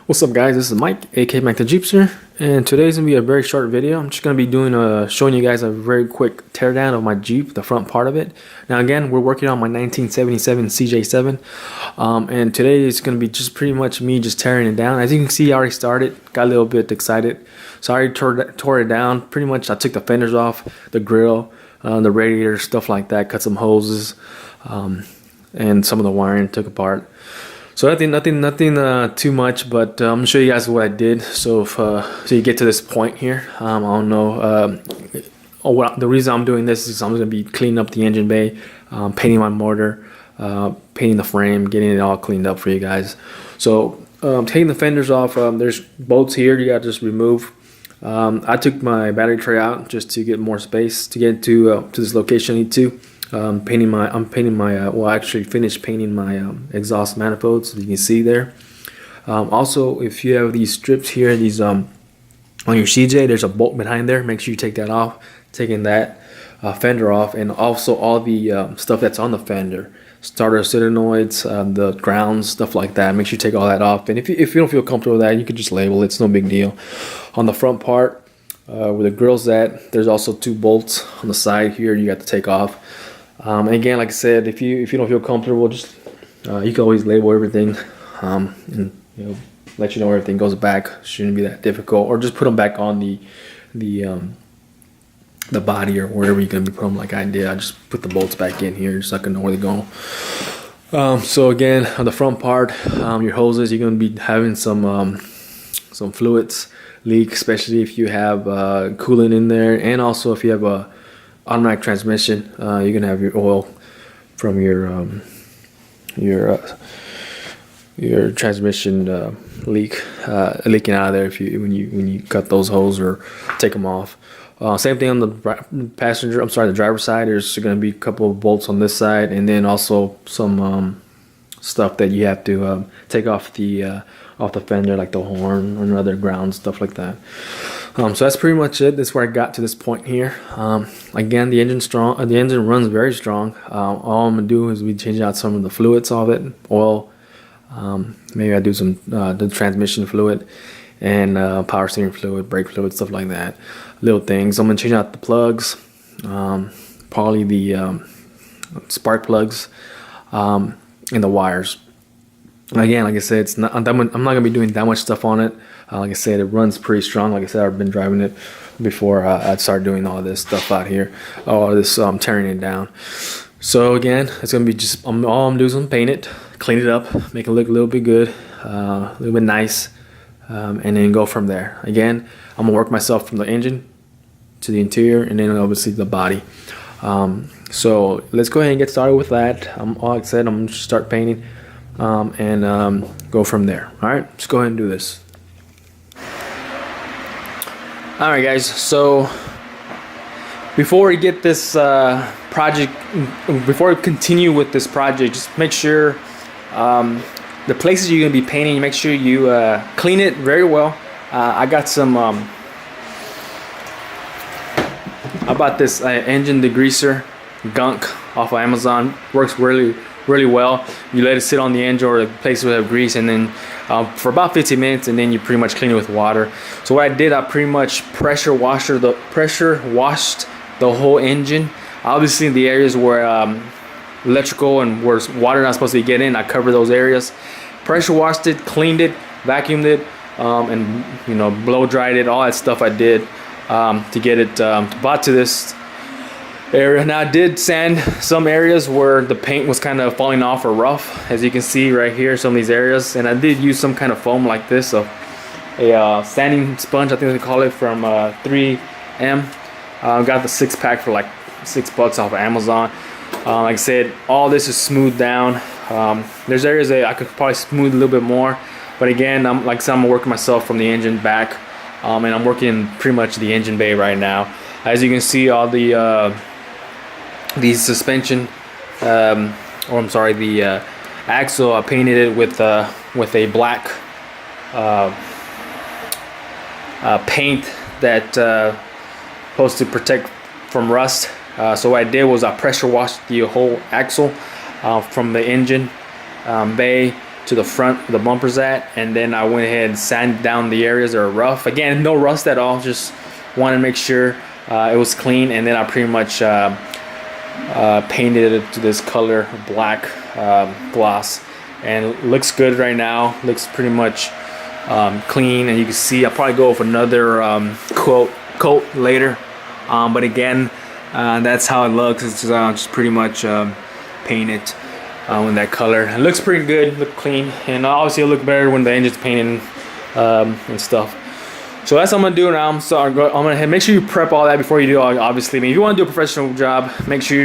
What's up guys, this is Mike, aka Mike the Jeepster, and today's gonna be a very short video. I'm just gonna be doing showing you guys a very quick teardown of my Jeep, the front part of it. Now again, we're working on my 1977 cj7, and today is gonna be just pretty much me just tearing it down. As you can see, I already started, got a little bit excited, so I already tore it down. Pretty much I took the fenders off, the grill, the radiator, stuff like that, cut some hoses, and some of the wiring took apart. So nothing too much, but I'm gonna show you guys what I did. So so you get to this point here, I don't know. The reason I'm doing this is I'm gonna be cleaning up the engine bay, painting my motor, painting the frame, getting it all cleaned up for you guys. So taking the fenders off, there's bolts here you gotta just remove. I took my battery tray out just to get more space to get to this location I need to. I'm painting my well, I actually finished painting my exhaust manifolds, as you can see there. Also, if you have these strips here, these on your CJ, there's a bolt behind there. Make sure you take that off. Taking that fender off, and also all the stuff that's on the fender, starter solenoids, the grounds, stuff like that. Make sure you take all that off. And if you don't feel comfortable with that, you can just label it. It's no big deal. On the front part, where the grill's at, there's also two bolts on the side here you got to take off. And again, like I said, if you don't feel comfortable, just you can always label everything, and let you know where everything goes back. Shouldn't be that difficult, or just put them back on the body or wherever you're gonna be putting them, like I did. I just put the bolts back in here so I can know where they're going. So again, on the front part, your hoses, you're gonna be having some fluids leak, especially if you have coolant in there, and also if you have a automatic transmission, you're gonna have your oil from your transmission leaking out of there when you cut those hoses or take them off. Same thing on the the driver's side. There's gonna be a couple of bolts on this side, and then also some stuff that you have to take off the fender, like the horn or other ground stuff like that. So that's pretty much it. That's where I got to this point here. Again, the engine's strong. The engine runs very strong. All I'm gonna do is we change out some of the fluids of it, oil. Maybe I do some the transmission fluid and power steering fluid, brake fluid, stuff like that. Little things. I'm gonna change out the plugs, probably the spark plugs, and the wires. Again, like I said, I'm not gonna be doing that much stuff on it. Like I said, it runs pretty strong. Like I said, I've been driving it before I started doing all this stuff out here, all this tearing it down. So again, it's gonna be just all I'm doing is I'm paint it, clean it up, make it look a little bit good, a little bit nice, and then go from there. Again, I'm gonna work myself from the engine to the interior, and then obviously the body. So let's go ahead and get started with that. Like I said, I'm gonna start painting. And go from there. All right, let's go ahead and do this. All right, guys. So before we get this project, before we continue with this project, just make sure the places you're gonna be painting, make sure you clean it very well. I got some. I bought this engine degreaser gunk off of Amazon. Works really well. You let it sit on the engine or the place will have grease, and then for about 15 minutes, and then you pretty much clean it with water. So what I did, I pretty much pressure washed the whole engine. Obviously in the areas where electrical and where water not supposed to get in, I covered those areas. Pressure washed it, cleaned it, vacuumed it, and blow dried it, all that stuff I did to get it brought to this area. Now I did sand some areas where the paint was kind of falling off or rough, as you can see right here, some of these areas, and I did use some kind of foam like this, a sanding sponge, I think they call it, from 3M. Got the 6-pack for like $6 off of Amazon. Like I said, all this is smoothed down. There's areas that I could probably smooth a little bit more, but again, I'm working myself from the engine back, and I'm working pretty much the engine bay right now. As you can see, all the suspension, the axle, I painted it with a black paint that supposed to protect from rust. So what I did was I pressure washed the whole axle from the engine bay to the front the bumper's at, and then I went ahead and sanded down the areas that are rough. Again, no rust at all, just wanted to make sure it was clean, and then I pretty much painted it to this color, black gloss, and it looks good right now. Looks pretty much clean, and you can see I'll probably go with another coat later, but again, that's how it looks. It's just pretty much painted with that color. It looks pretty good, look clean, and obviously it'll look better when the engine's painted and stuff. So that's what I'm gonna do now. I'm gonna make sure you prep all that before you do. Obviously, I mean, if you want to do a professional job, make sure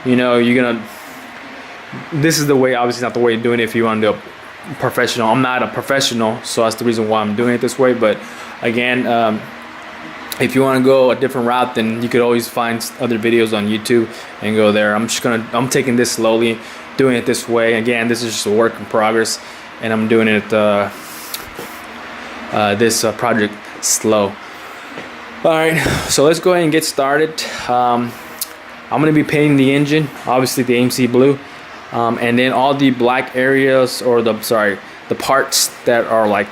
you know you're gonna. This is the way. Obviously, not the way you're doing it if you want to do a professional. I'm not a professional, so that's the reason why I'm doing it this way. But again, if you want to go a different route, then you could always find other videos on YouTube and go there. I'm taking this slowly, doing it this way. Again, this is just a work in progress, and I'm doing it this project slow. All right, so let's go ahead and get started. I'm gonna be painting the engine, obviously the AMC blue, and then all the black areas, or the parts that are like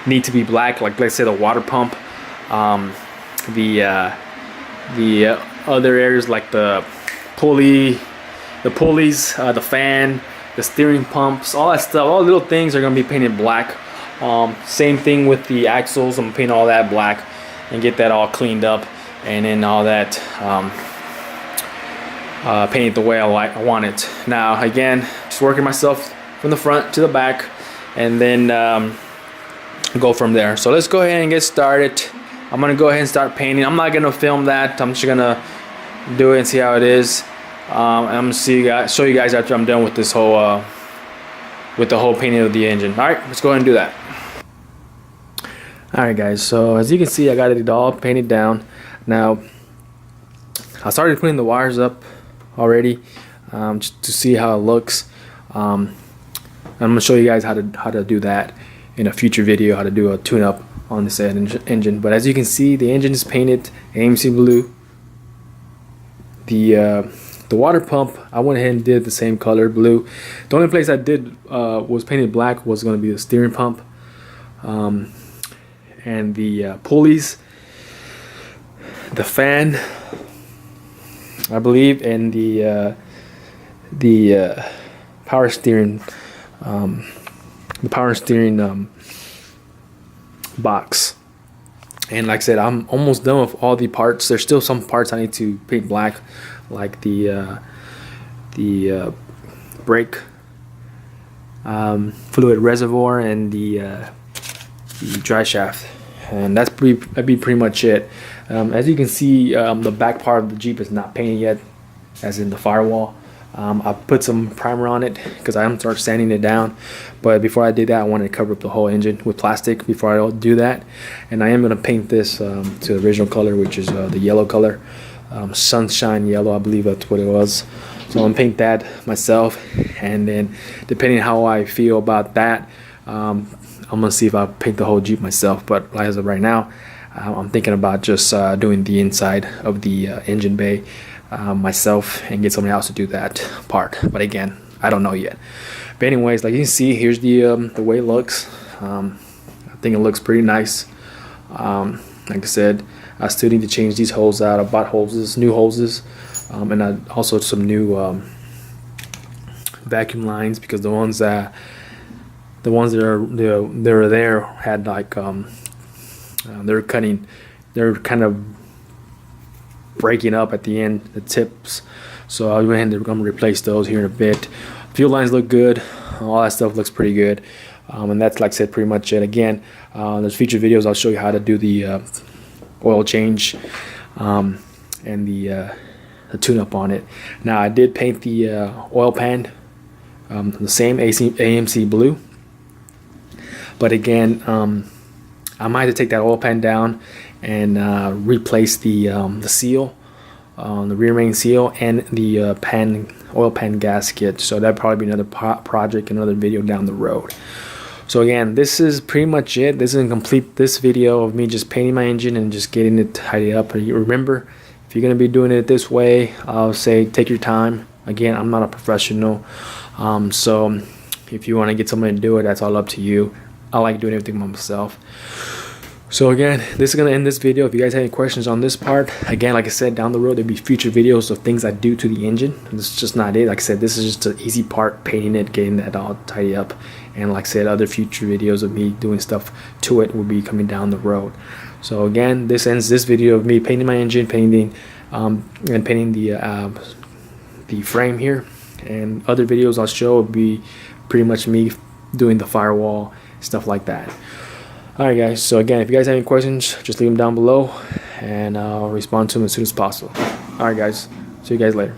need to be black, like let's say the water pump, the other areas like the pulleys, the fan, the steering pumps, all that stuff, all the little things are gonna be painted black. Same thing with the axles. I'm gonna paint all that black and get that all cleaned up, and then all that painted the way I want it. Now again, just working myself from the front to the back, and then go from there. So let's go ahead and get started. I'm gonna go ahead and start painting. I'm not gonna film that. I'm just gonna do it and see how it is. I'm gonna show you guys after I'm done with this whole with the whole painting of the engine. All right, let's go ahead and do that. All right, guys. So as you can see, I got it all painted down. Now I started putting the wires up already, just to see how it looks. I'm gonna show you guys how to do that in a future video, how to do a tune-up on this engine. But as you can see, the engine is painted AMC blue. The water pump, I went ahead and did the same color, blue. The only place I did was painted black was going to be the steering pump, and the pulleys, the fan, I believe, and the power steering, box. And like I said, I'm almost done with all the parts. There's still some parts I need to paint black, like the brake fluid reservoir and the dry shaft, and that'd be pretty much it. As you can see, the back part of the Jeep is not painted yet, as in the firewall. I put some primer on it because I'm start sanding it down, but before I did that, I wanted to cover up the whole engine with plastic before I do that. And I am going to paint this to the original color, which is the yellow color, sunshine yellow, I believe that's what it was. So I'm going to paint that myself, and then depending on how I feel about that, I'm going to see if I paint the whole Jeep myself. But as of right now, I'm thinking about just doing the inside of the engine bay myself, and get somebody else to do that part. But again, I don't know yet. But anyways, like you can see, here's the way it looks. I think it looks pretty nice. Like I said, I still need to change these holes out. I bought new hoses, and I also some new vacuum lines, because the ones that are there had like they're kind of breaking up at the end, the tips. So I went ahead and I'm gonna replace those here in a bit. Fuel lines look good, all that stuff looks pretty good, and that's, like I said, pretty much it. Again, there's future videos I'll show you how to do the oil change and the tune-up on it. Now I did paint the oil pan the same AMC blue, but again, I might have to take that oil pan down and replace the seal, the rear main seal, and the oil pan gasket. So that'd probably be another project, another video down the road. So again, this is pretty much it. This is a complete this video of me just painting my engine and just getting it tidied up. Remember, if you're gonna be doing it this way, I'll say take your time. Again, I'm not a professional, so If you want to get someone to do it, that's all up to you. I like doing everything by myself. So again, this is going to end this video. If you guys have any questions on this part, again, like I said, down the road there'll be future videos of things I do to the engine. This is just not it. Like I said, this is just an easy part, painting it, getting that all tidy up. And like I said, other future videos of me doing stuff to it will be coming down the road. So again, this ends this video of me painting my engine, painting the frame here. And other videos I'll show will be pretty much me doing the firewall, stuff like that. Alright guys, so again, if you guys have any questions, just leave them down below and I'll respond to them as soon as possible. Alright guys, see you guys later.